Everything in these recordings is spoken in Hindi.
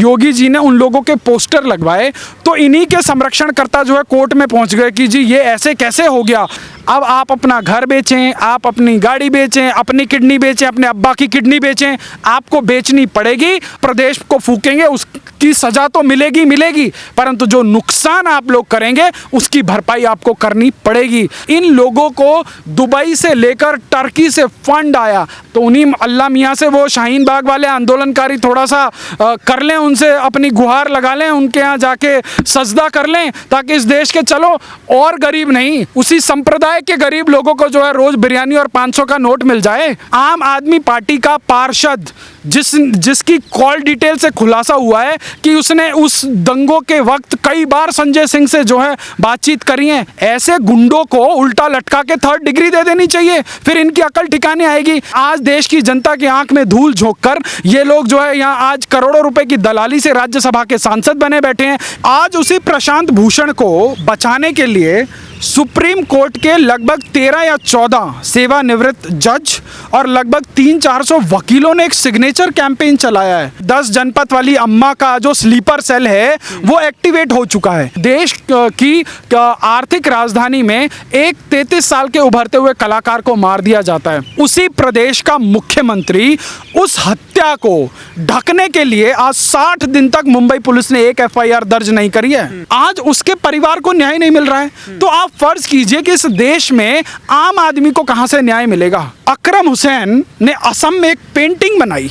योगी जी ने उन लोगों के पोस्टर लगवाए तो इन्हीं के संरक्षणकर्ता जो है कोर्ट में पहुंच गए कि जी ये ऐसे कैसे हो गया। अब आप अपना घर बेचें, आप अपनी गाड़ी बेचें, अपनी किडनी बेचें, अपने अब्बा की किडनी बेचें, आपको बेचनी पड़ेगी। प्रदेश को फूकेंगे, उसकी सजा तो मिलेगी, परंतु जो नुकसान आप लोग करेंगे उसकी भरपाई आपको करनी पड़ेगी। इन लोगों को दुबई से लेकर टर्की से फंड आया तो उन्हीं अल्लाह मियाँ से वो शाहीन बाग वाले आंदोलनकारी थोड़ा सा कर लें, उनसे अपनी गुहार लगा लें, उनके यहाँ जाके सजदा कर लें, ताकि इस देश के चलो और गरीब नहीं, उसी संप्रदाय के गरीब लोगों को जो है रोज बिरयानी और 500 का नोट मिल जाए। आम आदमी पार्टी का पार्षद जिसकी कॉल डिटेल से खुलासा हुआ है कि उसने उस दंगों के वक्त कई बार संजय सिंह से जो है बातचीत करी है, ऐसे गुंडों को उल्टा लटका के 3rd डिग्री दे देनी चाहिए, फिर इनकी अकल ठिकाने आएगी। आज देश की जनता की आंख में धूल झोंक कर ये लोग जो है यहाँ आज करोड़ों रुपए की दलाली से राज्यसभा के सांसद बने बैठे हैं। आज उसी प्रशांत भूषण को बचाने के लिए सुप्रीम कोर्ट के लगभग 13 या 14 सेवानिवृत्त जज और लगभग 300-400 वकीलों ने एक सिग्नेचर कैंपेन चलाया है। 10 जनपद वाली अम्मा का जो स्लीपर सेल है वो एक्टिवेट हो चुका है। देश की आर्थिक राजधानी में एक 33 साल के उभरते हुए कलाकार को मार दिया जाता है। उसी प्रदेश का मुख्यमंत्री उस हत्या को ढकने के लिए आज 60 दिन तक मुंबई पुलिस ने एक FIR दर्ज नहीं करी है। आज उसके परिवार को न्याय नहीं मिल रहा है। तो आप फर्ज कीजिए कि इस देश में आम आदमी को कहां से न्याय मिलेगा। अकरम हुसैन ने असम में एक पेंटिंग बनाई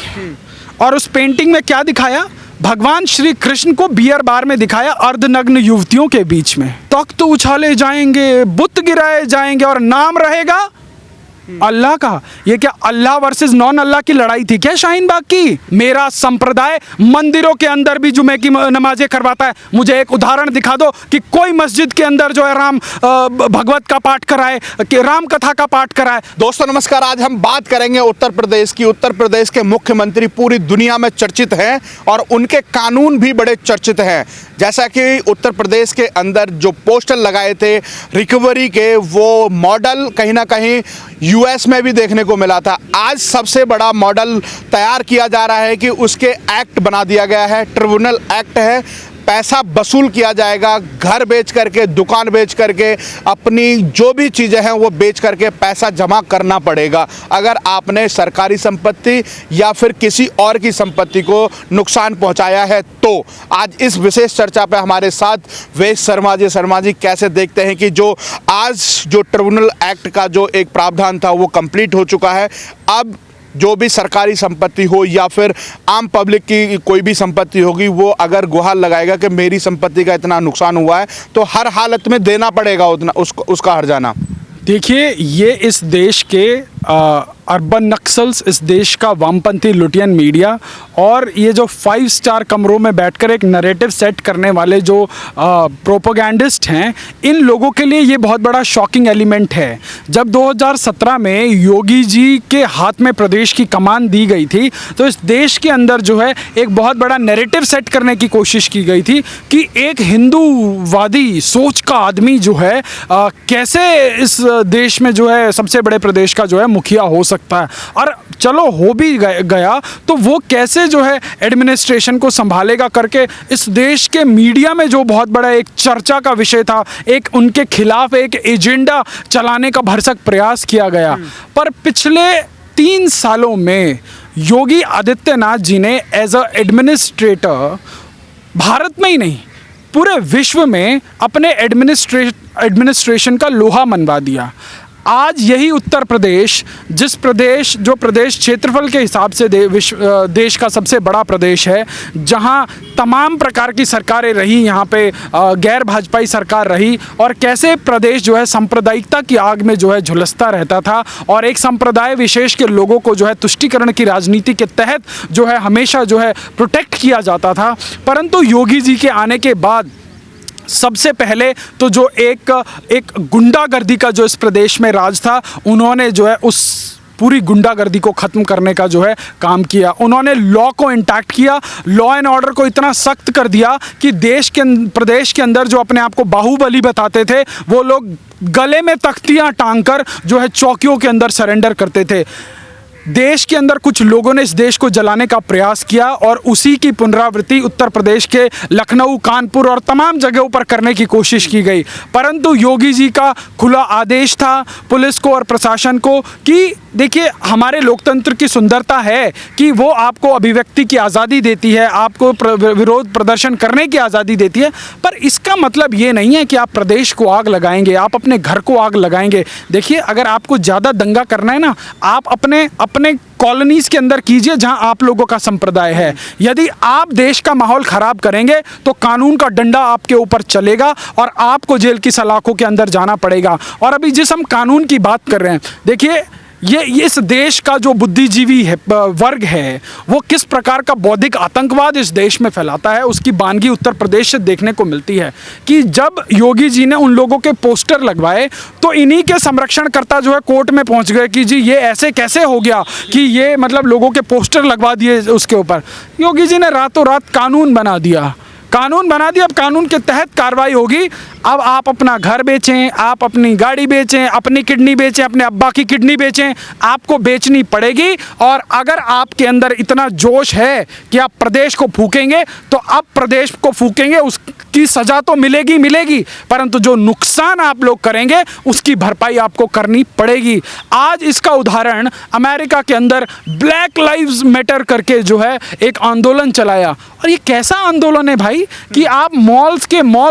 और उस पेंटिंग में क्या दिखाया, भगवान श्री कृष्ण को बियर बार में दिखाया अर्धनग्न युवतियों के बीच में। तख्त उछाले जाएंगे, बुत गिराए जाएंगे और नाम रहेगा अल्लाह का। ये क्या अल्लाह वर्सेस नॉन अल्लाह की लड़ाई थी क्या शाहीन बाग की? मेरा संप्रदाय मंदिरों के अंदर भी जुमे की नमाजें करवाता है। मुझे एक उदाहरण दिखा दो कि कोई मस्जिद के अंदर जो है राम भगवत का पाठ कराए, कि राम कथा का पाठ कराए। दोस्तों नमस्कार, आज हम बात करेंगे उत्तर प्रदेश की। उत्तर प्रदेश के मुख्यमंत्री पूरी दुनिया में चर्चित हैं और उनके कानून भी बड़े चर्चित हैं। जैसा कि उत्तर प्रदेश के अंदर जो पोस्टर लगाए थे रिकवरी के, वो मॉडल कहीं ना कहीं US में भी देखने को मिला था। आज सबसे बड़ा मॉडल तैयार किया जा रहा है कि उसके एक्ट बना दिया गया है, ट्रिब्यूनल एक्ट है। पैसा वसूल किया जाएगा, घर बेच करके, दुकान बेच करके, अपनी जो भी चीज़ें हैं वो बेच करके पैसा जमा करना पड़ेगा अगर आपने सरकारी संपत्ति या फिर किसी और की संपत्ति को नुकसान पहुंचाया है। तो आज इस विशेष चर्चा पे हमारे साथ वेश शर्मा जी कैसे देखते हैं कि जो आज जो ट्रिब्यूनल एक्ट का जो एक प्रावधान था वो कंप्लीट हो चुका है। अब जो भी सरकारी संपत्ति हो या फिर आम पब्लिक की कोई भी संपत्ति होगी, वो अगर गुहार लगाएगा कि मेरी संपत्ति का इतना नुकसान हुआ है तो हर हालत में देना पड़ेगा उतना उसका हर्जाना। देखिए, ये इस देश के अर्बन नक्सल्स, इस देश का वामपंथी लुटियन मीडिया और ये जो 5 स्टार कमरों में बैठकर एक नैरेटिव सेट करने वाले जो प्रोपेगेंडिस्ट हैं, इन लोगों के लिए ये बहुत बड़ा शॉकिंग एलिमेंट है। जब 2017 में योगी जी के हाथ में प्रदेश की कमान दी गई थी तो इस देश के अंदर जो है एक बहुत बड़ा नैरेटिव सेट करने की कोशिश की गई थी कि एक हिंदूवादी सोच का आदमी जो है कैसे इस देश में जो है सबसे बड़े प्रदेश का जो है मुखिया हो सकता है, और चलो हो भी गया तो वो कैसे जो है एडमिनिस्ट्रेशन को संभालेगा करके इस देश के मीडिया में जो बहुत बड़ा एक चर्चा का विषय था, एक उनके खिलाफ एक एजेंडा चलाने का भरसक प्रयास किया गया। पर पिछले 3 सालों में योगी आदित्यनाथ जी ने एज अ एडमिनिस्ट्रेटर भारत में ही नहीं पूरे विश्व में अपने एडमिनिस्ट्रेशन का लोहा मनवा दिया। आज यही उत्तर प्रदेश, जो प्रदेश क्षेत्रफल के हिसाब से देश का सबसे बड़ा प्रदेश है, जहां तमाम प्रकार की सरकारें रही, यहाँ पे गैर भाजपाई सरकार रही, और कैसे प्रदेश जो है सांप्रदायिकता की आग में जो है झुलसता रहता था और एक संप्रदाय विशेष के लोगों को जो है तुष्टीकरण की राजनीति के तहत जो है हमेशा जो है प्रोटेक्ट किया जाता था। परंतु योगी जी के आने के बाद सबसे पहले तो जो एक गुंडागर्दी का जो इस प्रदेश में राज था, उन्होंने जो है उस पूरी गुंडागर्दी को ख़त्म करने का जो है काम किया। उन्होंने लॉ को इंटैक्ट किया, लॉ एंड ऑर्डर को इतना सख्त कर दिया कि प्रदेश के अंदर जो अपने आप को बाहुबली बताते थे वो लोग गले में तख्तियां टांग कर जो है चौकियों के अंदर सरेंडर करते थे। देश के अंदर कुछ लोगों ने इस देश को जलाने का प्रयास किया और उसी की पुनरावृत्ति उत्तर प्रदेश के लखनऊ, कानपुर और तमाम जगहों पर करने की कोशिश की गई। परंतु योगी जी का खुला आदेश था पुलिस को और प्रशासन को कि देखिए, हमारे लोकतंत्र की सुंदरता है कि वो आपको अभिव्यक्ति की आज़ादी देती है, आपको विरोध प्रदर्शन करने की आज़ादी देती है, पर इसका मतलब ये नहीं है कि आप प्रदेश को आग लगाएंगे, आप अपने घर को आग लगाएंगे। देखिए, अगर आपको ज़्यादा दंगा करना है ना, आप अपने कॉलोनीज़ के अंदर कीजिए जहां आप लोगों का संप्रदाय है। यदि आप देश का माहौल ख़राब करेंगे तो कानून का डंडा आपके ऊपर चलेगा और आपको जेल की सलाखों के अंदर जाना पड़ेगा। और अभी जिस हम कानून की बात कर रहे हैं, देखिए, ये इस देश का जो बुद्धिजीवी है वर्ग है, वो किस प्रकार का बौद्धिक आतंकवाद इस देश में फैलाता है, उसकी बानगी उत्तर प्रदेश से देखने को मिलती है कि जब योगी जी ने उन लोगों के पोस्टर लगवाए तो इन्हीं के संरक्षणकर्ता जो है कोर्ट में पहुंच गए कि जी ये ऐसे कैसे हो गया कि ये मतलब लोगों के पोस्टर लगवा दिए उसके ऊपर। योगी जी ने रातों रात कानून बना दिया। अब कानून के तहत कार्रवाई होगी। अब आप अपना घर बेचें, आप अपनी गाड़ी बेचें, अपनी किडनी बेचें, अपने अब्बा की किडनी बेचें, आपको बेचनी पड़ेगी। और अगर आपके अंदर इतना जोश है कि आप प्रदेश को फूकेंगे तो अब प्रदेश को फूकेंगे, उसकी सज़ा तो मिलेगी, परंतु जो नुकसान आप लोग करेंगे उसकी भरपाई आपको करनी पड़ेगी। आज इसका उदाहरण अमेरिका के अंदर ब्लैक लाइव्स मैटर करके जो है एक आंदोलन चलाया। और ये कैसा आंदोलन है भाई कि आप मॉल्स,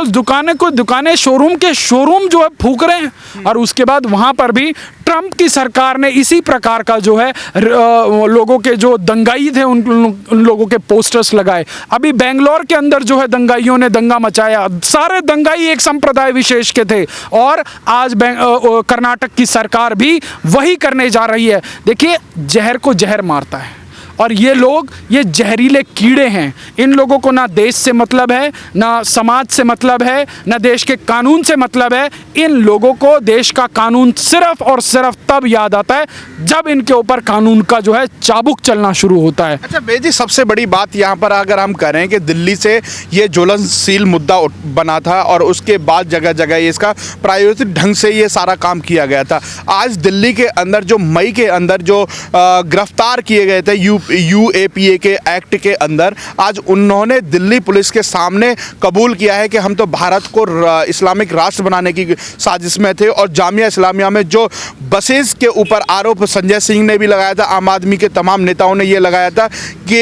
दुकानें, शोरूम जो है फूक रहे हैं। और उसके बाद वहां पर भी ट्रंप की सरकार ने इसी प्रकार का जो है लोगों के जो दंगाई थे उन लोगों के पोस्टर्स लगाए। अभी बेंगलोर के अंदर जो है दंगाइयों ने दंगा मचाया, सारे दंगाई एक संप्रदाय विशेष के थे। और आज कर्नाटक की सरकार भी वही करने जा रही है। देखिए, जहर को जहर मारता है और ये लोग, ये जहरीले कीड़े हैं। इन लोगों को ना देश से मतलब है, ना समाज से मतलब है, ना देश के कानून से मतलब है। इन लोगों को देश का कानून सिर्फ और सिर्फ तब याद आता है जब इनके ऊपर कानून का जो है चाबुक चलना शुरू होता है। अच्छा बेजी, सबसे बड़ी बात यहाँ पर अगर हम करें कि दिल्ली से ये ज्वलनशील मुद्दा बना था और उसके बाद जगह जगह इसका प्रायोजित ढंग से ये सारा काम किया गया था। आज दिल्ली के अंदर जो मई के अंदर जो गिरफ्तार किए गए थे यूएपीए के एक्ट के अंदर, आज उन्होंने दिल्ली पुलिस के सामने कबूल किया है कि हम तो भारत को इस्लामिक राष्ट्र बनाने की साजिश में थे। और जामिया इस्लामिया में जो बसेस के ऊपर आरोप संजय सिंह ने भी लगाया था, आम आदमी के तमाम नेताओं ने ये लगाया था कि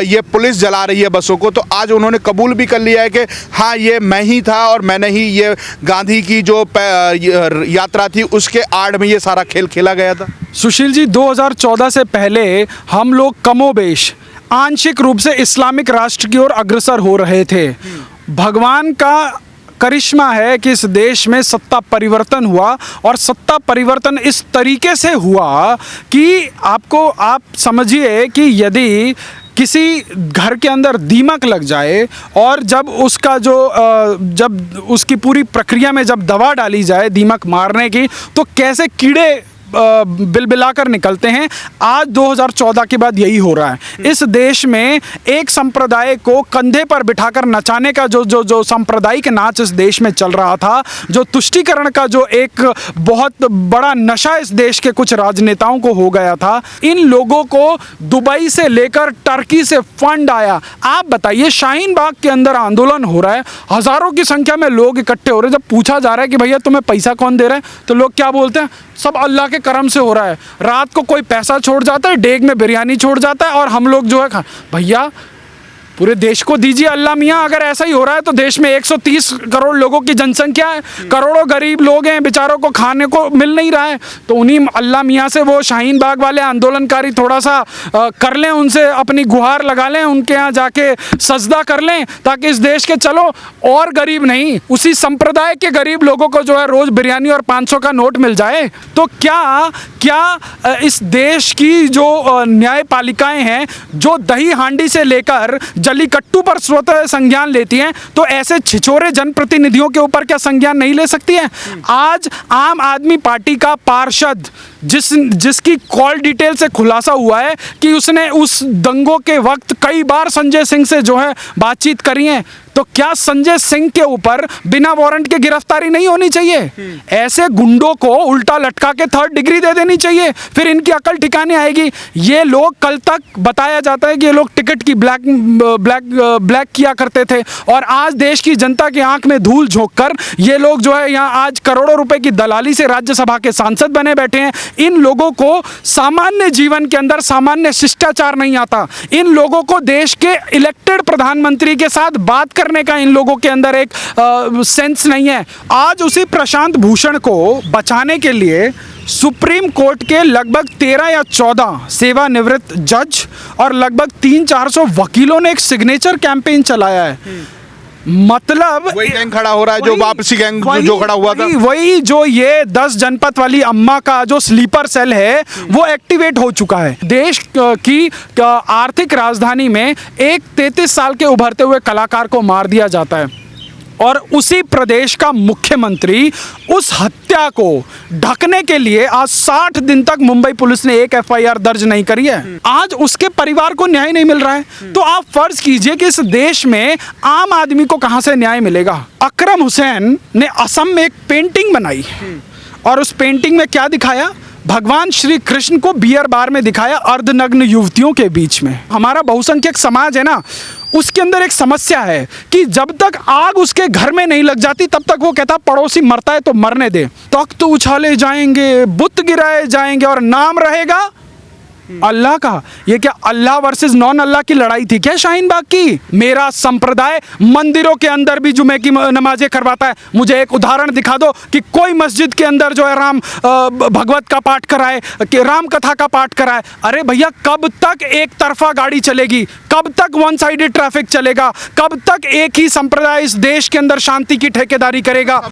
ये पुलिस जला रही है बसों को, तो आज उन्होंने कबूल भी कर लिया है कि हाँ, ये मैं ही था और मैंने ही ये गांधी की जो यात्रा थी उसके आड़ में ये सारा खेल खेला गया था। सुशील जी, 2014 से पहले हम लोग कमोबेश आंशिक रूप से इस्लामिक राष्ट्र की ओर अग्रसर हो रहे थे। भगवान का करिश्मा है कि इस देश में सत्ता परिवर्तन हुआ और सत्ता परिवर्तन इस तरीके से हुआ कि आप समझिए कि यदि किसी घर के अंदर दीमक लग जाए और जब उसकी पूरी प्रक्रिया में जब दवा डाली जाए दीमक मारने की, तो कैसे कीड़े बिलबिलाकर निकलते हैं। आज 2014 के बाद यही हो रहा है। इस देश में एक संप्रदाय को कंधे पर बिठाकर नचाने का जो सांप्रदायिक नाच इस देश में चल रहा था, जो तुष्टीकरण का जो एक बहुत बड़ा नशा इस देश के कुछ राजनेताओं को हो गया था, इन लोगों को दुबई से लेकर टर्की से फंड आया। आप बताइए, शाहीन बाग के अंदर आंदोलन हो रहा है, हजारों की संख्या में लोग इकट्ठे हो रहे हैं। जब पूछा जा रहा है कि भैया तुम्हें पैसा कौन दे रहा है, तो लोग क्या बोलते हैं, सब अल्लाह के करम से हो रहा है। रात को कोई पैसा छोड़ जाता है, डेग में बिरयानी छोड़ जाता है और हम लोग जो है भैया पूरे देश को दीजिए अल्लाह मियाँ। अगर ऐसा ही हो रहा है तो देश में 130 करोड़ लोगों की जनसंख्या है, करोड़ों गरीब लोग हैं, बेचारों को खाने को मिल नहीं रहा है। तो उन्हीं अल्लाह मियाँ से वो शाहीन बाग वाले आंदोलनकारी थोड़ा सा कर लें, उनसे अपनी गुहार लगा लें, उनके यहाँ जाके सजदा कर लें, ताकि इस देश के चलो और गरीब नहीं, उसी संप्रदाय के गरीब लोगों को जो है रोज़ बिरयानी और 500 का नोट मिल जाए। तो क्या इस देश की जो न्यायपालिकाएं हैं, जो दही हांडी से लेकर जल्लीकट्टू पर स्वतः संज्ञान लेती हैं, तो ऐसे छिछोरे जनप्रतिनिधियों के ऊपर क्या संज्ञान नहीं ले सकती है? आज आम आदमी पार्टी का पार्षद जिसकी कॉल डिटेल से खुलासा हुआ है कि उसने उस दंगों के वक्त कई बार संजय सिंह से जो है बातचीत करी है, तो क्या संजय सिंह के ऊपर बिना वारंट के गिरफ्तारी नहीं होनी चाहिए? ऐसे गुंडों को उल्टा लटका के 3rd डिग्री दे देनी चाहिए, फिर इनकी अकल ठिकाने आएगी। ये लोग, कल तक बताया जाता है कि ये लोग टिकट की ब्लैक किया करते थे, और आज देश की जनता की आंख में धूल झोंककर ये लोग जो है यहाँ आज करोड़ों रुपए की दलाली से राज्यसभा के सांसद बने बैठे हैं। इन लोगों को सामान्य जीवन के अंदर सामान्य शिष्टाचार नहीं आता। इन लोगों को देश के इलेक्टेड प्रधानमंत्री के साथ बात करने का इन लोगों के अंदर एक सेंस नहीं है। आज उसी प्रशांत भूषण को बचाने के लिए सुप्रीम कोर्ट के लगभग 13 या 14 सेवानिवृत्त जज और लगभग 300-400 वकीलों ने एक सिग्नेचर कैंपेन चलाया है। मतलब वही गैंग खड़ा हो रहा है, जो वापसी गैंग जो खड़ा हुआ था, वही जो ये 10 जनपद वाली अम्मा का जो स्लीपर सेल है वो एक्टिवेट हो चुका है। देश की आर्थिक राजधानी में एक 33 साल के उभरते हुए कलाकार को मार दिया जाता है, और उसी प्रदेश का मुख्यमंत्री उस हत्या को ढकने के लिए आज 60 दिन तक मुंबई पुलिस ने एक FIR दर्ज नहीं करी है। आज उसके परिवार को न्याय नहीं मिल रहा है, तो आप फर्ज कीजिए कि इस देश में आम आदमी को कहां से न्याय मिलेगा। अकरम हुसैन ने असम में एक पेंटिंग बनाई, और उस पेंटिंग में क्या दिखाया? भगवान श्री कृष्ण को बियर बार में दिखाया अर्धनग्न युवतियों के बीच में। हमारा बहुसंख्यक समाज है ना, उसके अंदर एक समस्या है कि जब तक आग उसके घर में नहीं लग जाती तब तक वो कहता पड़ोसी मरता है तो मरने दे। तख्त उछाले जाएंगे, बुत गिराए जाएंगे, और नाम रहेगा अल्लाह का। ये क्या अल्लाह वर्सेस नॉन अल्लाह की लड़ाई थी क्या शाहीन बाग की? मेरा संप्रदाय मंदिरों के अंदर भी जुमे की नमाजें करवाता है। मुझे एक उदाहरण दिखा दो कि कोई मस्जिद के अंदर जो है राम भगवत का पाठ कराए, कि राम कथा का पाठ कराए। अरे भैया, कब तक एक तरफा गाड़ी चलेगी? कब तक वन साइडेड ट्रैफिक चलेगा? कब तक एक ही संप्रदाय इस देश के अंदर शांति की ठेकेदारी करेगा?